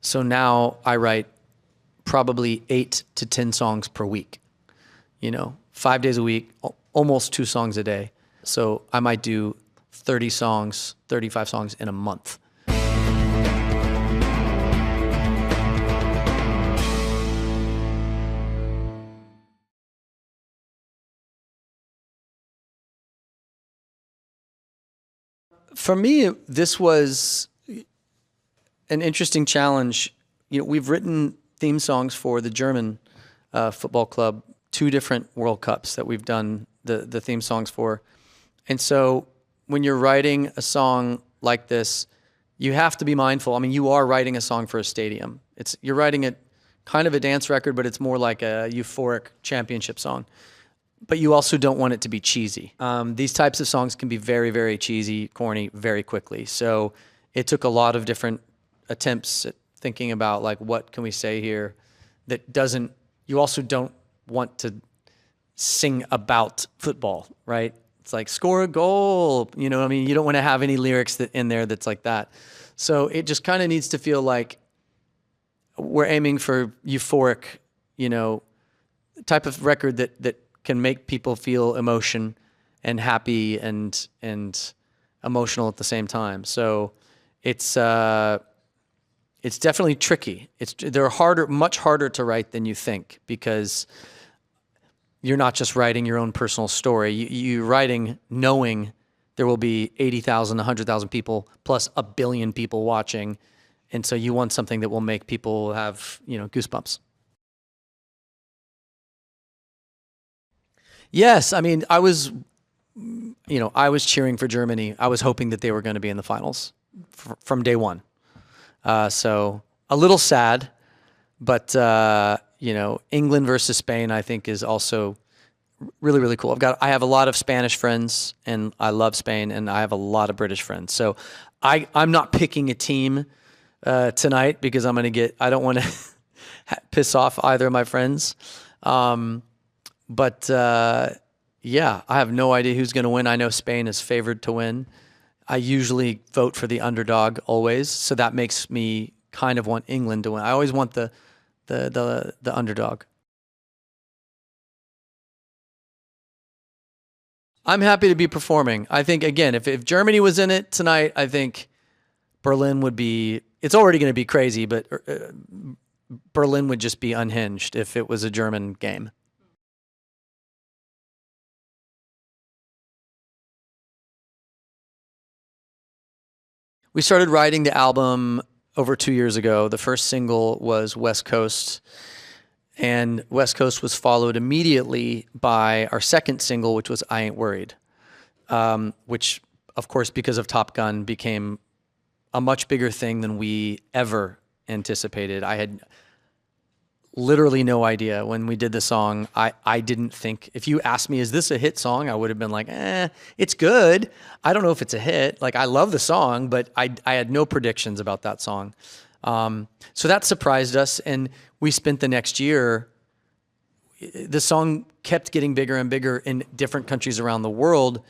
So now I write probably 8 to 10 songs per week, 5 days a week, almost 2 songs a day. So I might do 30 songs, 35 songs in a month. For me, this was an interesting challenge. We've written theme songs for the German football club, 2 different World Cups that we've done the theme songs for. And so when you're writing a song like this, you have to be mindful. I mean, you are writing a song for a stadium. You're writing it kind of a dance record, but it's more like a euphoric championship song. But you also don't want it to be cheesy. These types of songs can be very, very cheesy, corny, very quickly. So it took a lot of different attempts at thinking about, like, what can we say here that doesn't, you also don't want to sing about football, right? It's like, score a goal, you don't want to have any lyrics in there that's like that. So it just kind of needs to feel like we're aiming for euphoric, type of record that can make people feel emotion and happy and emotional at the same time. So it's definitely tricky. They're much harder to write than you think, because you're not just writing your own personal story. You're writing knowing there will be 80,000, 100,000 people plus a billion people watching. And so you want something that will make people have, goosebumps. Yes, I mean, I was cheering for Germany. I was hoping that they were going to be in the finals from day one. So a little sad, but England versus Spain, I think, is also really, really cool. I have a lot of Spanish friends, and I love Spain, and I have a lot of British friends. So I'm not picking a team tonight, because I don't want to piss off either of my friends. But I have no idea who's going to win. I know Spain is favored to win. I usually vote for the underdog always, so that makes me kind of want England to win. I always want the underdog. I'm happy to be performing. I think, again, if Germany was in it tonight, I think Berlin would be, it's already going to be crazy, but Berlin would just be unhinged if it was a German game. We started writing the album over 2 years ago. The first single was West Coast, and West Coast was followed immediately by our second single, which was I Ain't Worried, which, of course, because of Top Gun, became a much bigger thing than we ever anticipated. I had literally no idea when we did the song. I didn't think, if you asked me, is this a hit song? I would have been like, it's good. I don't know if it's a hit. Like, I love the song, but I had no predictions about that song. So that surprised us. And we spent the next year, the song kept getting bigger and bigger in different countries around the world.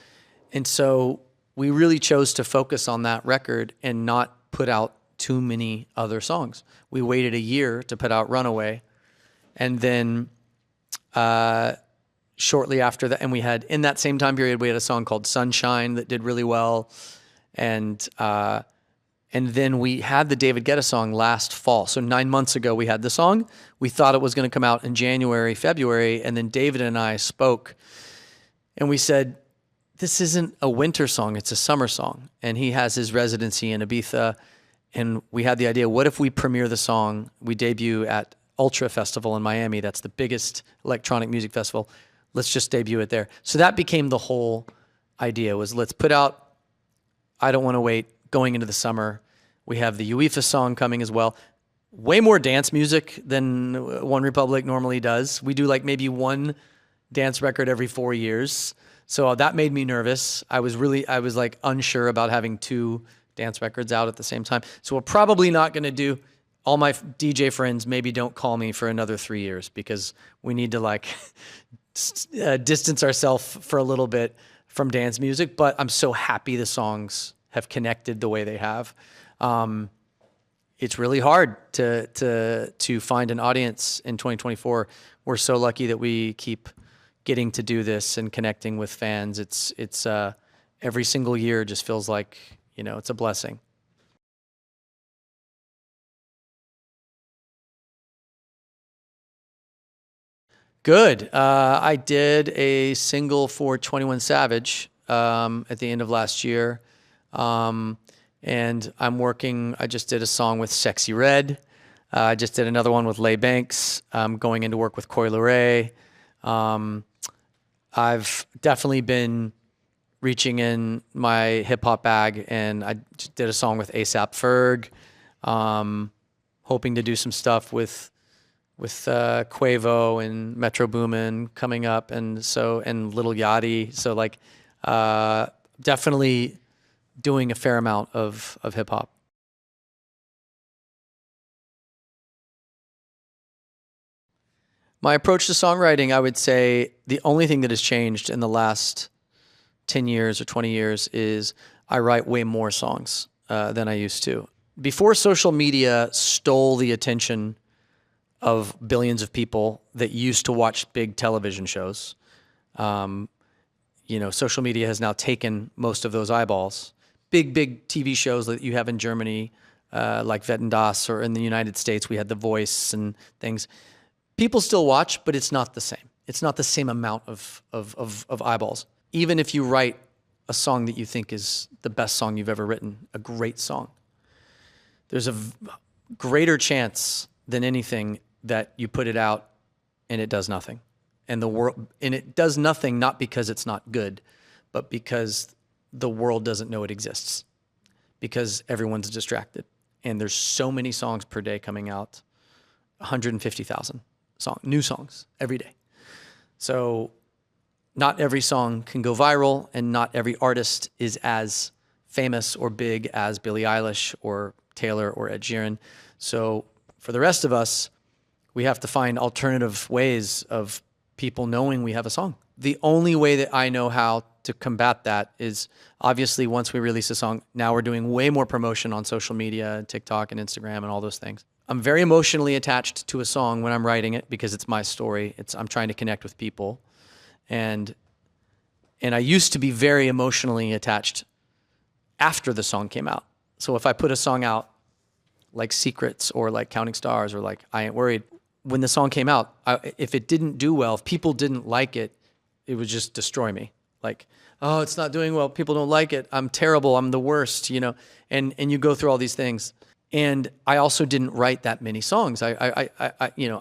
And so we really chose to focus on that record and not put out too many other songs. We waited a year to put out Runaway. And then shortly after that, and we had, in that same time period, we had a song called Sunshine that did really well. And then we had the David Guetta song last fall. So 9 months ago, we had the song. We thought it was going to come out in January, February. And then David and I spoke, and we said, this isn't a winter song, it's a summer song. And he has his residency in Ibiza. And we had the idea, what if we premiere the song? We debut at Ultra Festival in Miami. That's the biggest electronic music festival. Let's just debut it there. So that became the whole idea, was let's put out I Don't Want to Wait going into the summer. We have the UEFA song coming as well. Way more dance music than One Republic normally does. We do like maybe one dance record every 4 years. So that made me nervous. I was like unsure about having 2 dance records out at the same time. So we're probably not going to do, all my DJ friends, maybe don't call me for another 3 years, because we need to like distance ourselves for a little bit from dance music. But I'm so happy the songs have connected the way they have. it's really hard to find an audience in 2024. We're so lucky that we keep getting to do this and connecting with fans. It's every single year just feels like, it's a blessing. Good. I did a single for 21 Savage at the end of last year. And I just did a song with Sexy Red. I just did another one with Lay Banks. I'm going into work with Coi Leray. I've definitely been reaching in my hip hop bag, and I just did a song with A$AP Ferg. Hoping to do some stuff with Quavo and Metro Boomin coming up, and Lil Yachty. So definitely doing a fair amount of hip hop. My approach to songwriting, I would say the only thing that has changed in the last 10 years or 20 years is I write way more songs than I used to. Before social media stole the attention of billions of people that used to watch big television shows, social media has now taken most of those eyeballs. Big TV shows that you have in Germany, like Wetten Das, or in the United States, we had The Voice and things. People still watch, but it's not the same. It's not the same amount of eyeballs. Even if you write a song that you think is the best song you've ever written, a great song, there's a greater chance than anything that you put it out and it does nothing. And it does nothing not because it's not good, but because the world doesn't know it exists, because everyone's distracted. And there's so many songs per day coming out, 150,000 new songs every day. So not every song can go viral, and not every artist is as famous or big as Billie Eilish or Taylor or Ed Sheeran. So for the rest of us, we have to find alternative ways of people knowing we have a song. The only way that I know how to combat that is, obviously, once we release a song, now we're doing way more promotion on social media, TikTok and Instagram and all those things. I'm very emotionally attached to a song when I'm writing it because it's my story. I'm trying to connect with people. And I used to be very emotionally attached after the song came out. So if I put a song out like Secrets or like Counting Stars or like I Ain't Worried, when the song came out, if it didn't do well, if people didn't like it, it would just destroy me. Like, oh, it's not doing well. People don't like it. I'm terrible. I'm the worst, and you go through all these things. And I also didn't write that many songs. I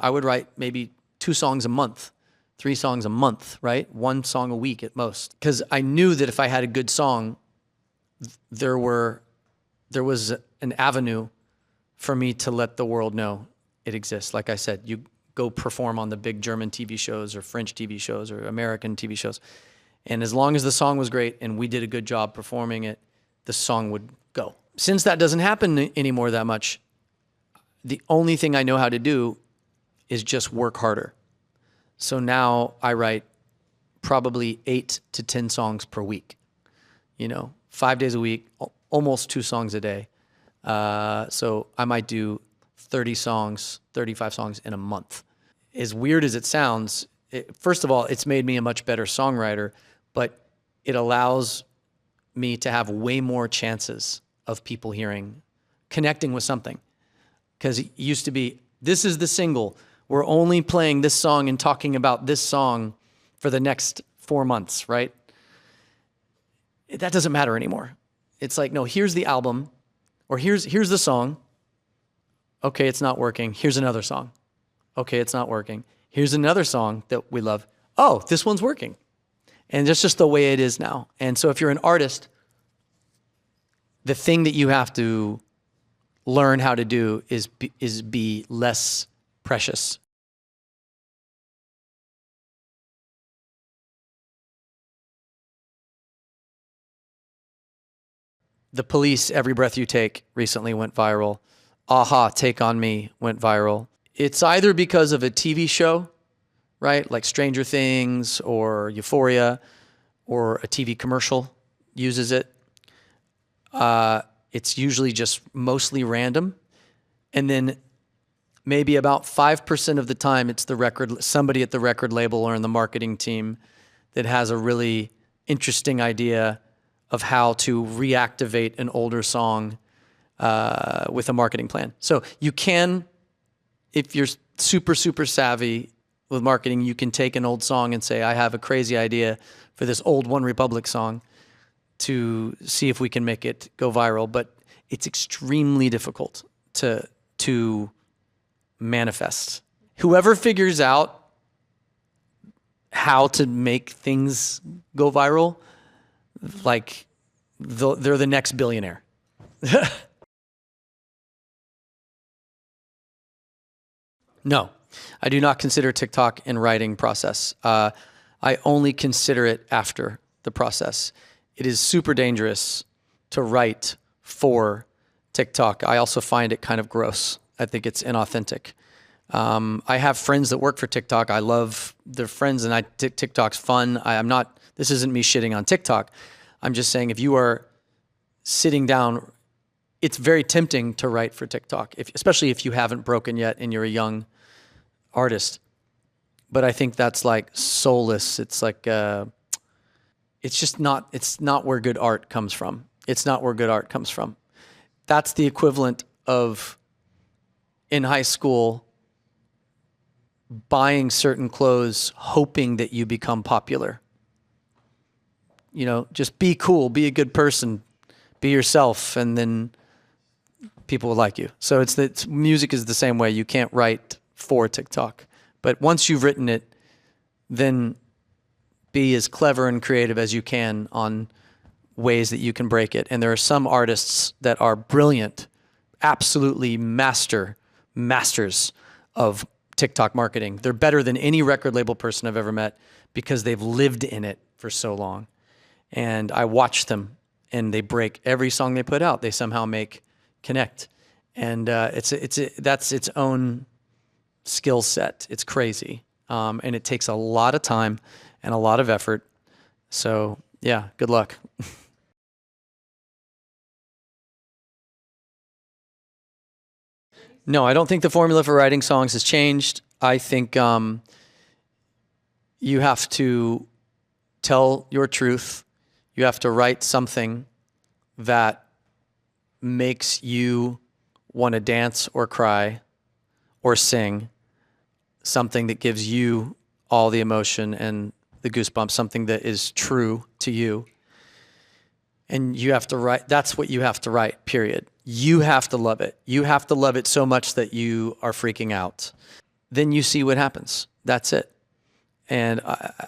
would write maybe 2 songs a month, 3 songs a month, right? 1 song a week at most. Because I knew that if I had a good song, there was an avenue for me to let the world know it exists. Like I said, you go perform on the big German TV shows or French TV shows or American TV shows. And as long as the song was great and we did a good job performing it, the song would go. Since that doesn't happen anymore that much, the only thing I know how to do is just work harder. So now I write probably 8 to 10 songs per week, 5 days a week, almost 2 songs a day. So I might do 30 songs, 35 songs in a month. As weird as it sounds, first of all, it's made me a much better songwriter, but it allows me to have way more chances of people connecting with something. Because it used to be, this is the single. We're only playing this song and talking about this song for the next 4 months, right? That doesn't matter anymore. It's like, no, here's the album, or here's the song. Okay, it's not working. Here's another song. Okay, it's not working. Here's another song that we love. Oh, this one's working. And that's just the way it is now. And so if you're an artist, the thing that you have to learn how to do is be less precious. The Police, Every Breath You Take, recently went viral. A-ha, Take On Me went viral. It's either because of a TV show, right, like Stranger Things or Euphoria, or a TV commercial uses it. It's usually just mostly random. And then maybe about 5% of the time it's somebody at the record label or in the marketing team that has a really interesting idea of how to reactivate an older song with a marketing plan. So you can, if you're super, super savvy with marketing, you can take an old song and say, I have a crazy idea for this old One Republic song to see if we can make it go viral. But it's extremely difficult to manifest. Whoever figures out how to make things go viral, like they're the next billionaire. No, I do not consider TikTok in writing process. I only consider it after the process. It is super dangerous to write for TikTok. I also find it kind of gross. I think it's inauthentic. I have friends that work for TikTok. I love their friends, and TikTok's fun. This isn't me shitting on TikTok. I'm just saying if you are sitting down, it's very tempting to write for TikTok, especially if you haven't broken yet and you're a young artist. But I think that's like soulless. It's like, it's not where good art comes from. It's not where good art comes from. That's the equivalent of in high school buying certain clothes, hoping that you become popular. You know, just be cool, be a good person, be yourself, and then people will like you. So music is the same way. You can't write for TikTok. But once you've written it, then be as clever and creative as you can on ways that you can break it. And there are some artists that are brilliant, absolutely masters of TikTok marketing. They're better than any record label person I've ever met because they've lived in it for so long. And I watch them, and they break every song they put out. They somehow connect. And that's its own skill set. It's crazy. And it takes a lot of time and a lot of effort. So yeah, good luck. No, I don't think the formula for writing songs has changed. I think you have to tell your truth. You have to write something that makes you want to dance or cry or sing, something that gives you all the emotion and the goosebumps, something that is true to you. And you have to write, that's what you have to write, period. You have to love it. You have to love it so much that you are freaking out. Then you see what happens. That's it. And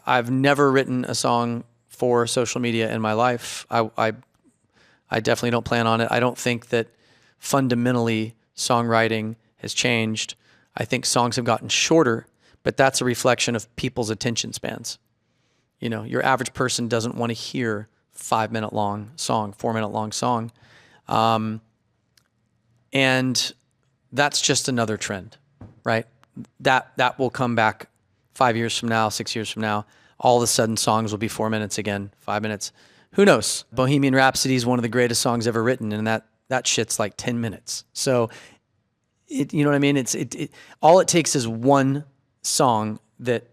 I've never written a song for social media in my life. I definitely don't plan on it. I don't think that fundamentally songwriting has changed. I think songs have gotten shorter, but that's a reflection of people's attention spans. You know, your average person doesn't want to hear 5-minute long song, 4-minute long song. And that's just another trend, right? That will come back 5 years from now, 6 years from now. All of a sudden songs will be 4 minutes again, 5 minutes. Who knows? Bohemian Rhapsody is one of the greatest songs ever written, and that shit's like 10 minutes. So, you know what I mean? All it takes is one song that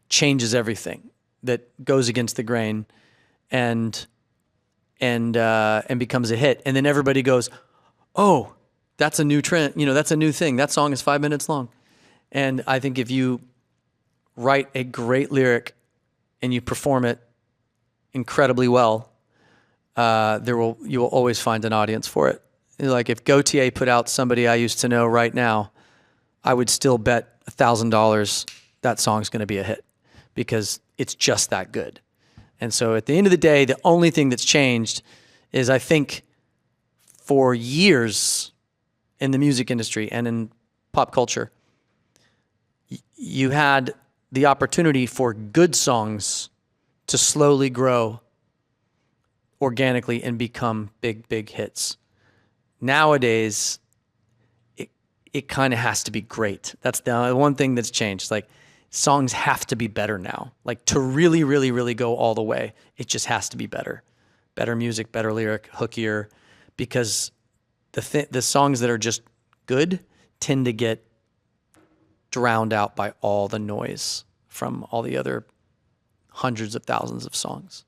changes everything, that goes against the grain, and becomes a hit. And then everybody goes, oh, that's a new trend. You know, that's a new thing. That song is 5 minutes long. And I think if you write a great lyric and you perform it incredibly well, you will always find an audience for it. Like if Gautier put out Somebody I Used to Know right now, I would still bet $1,000 that song's going to be a hit because it's just that good. And so at the end of the day, the only thing that's changed is I think for years in the music industry and in pop culture, you had the opportunity for good songs to slowly grow organically and become big, big hits. Nowadays, it kind of has to be great. That's the one thing that's changed. Like, songs have to be better now. Like, to really, really, really go all the way, it just has to be better. Better music, better lyric, hookier, because the songs that are just good tend to get drowned out by all the noise from all the other hundreds of thousands of songs.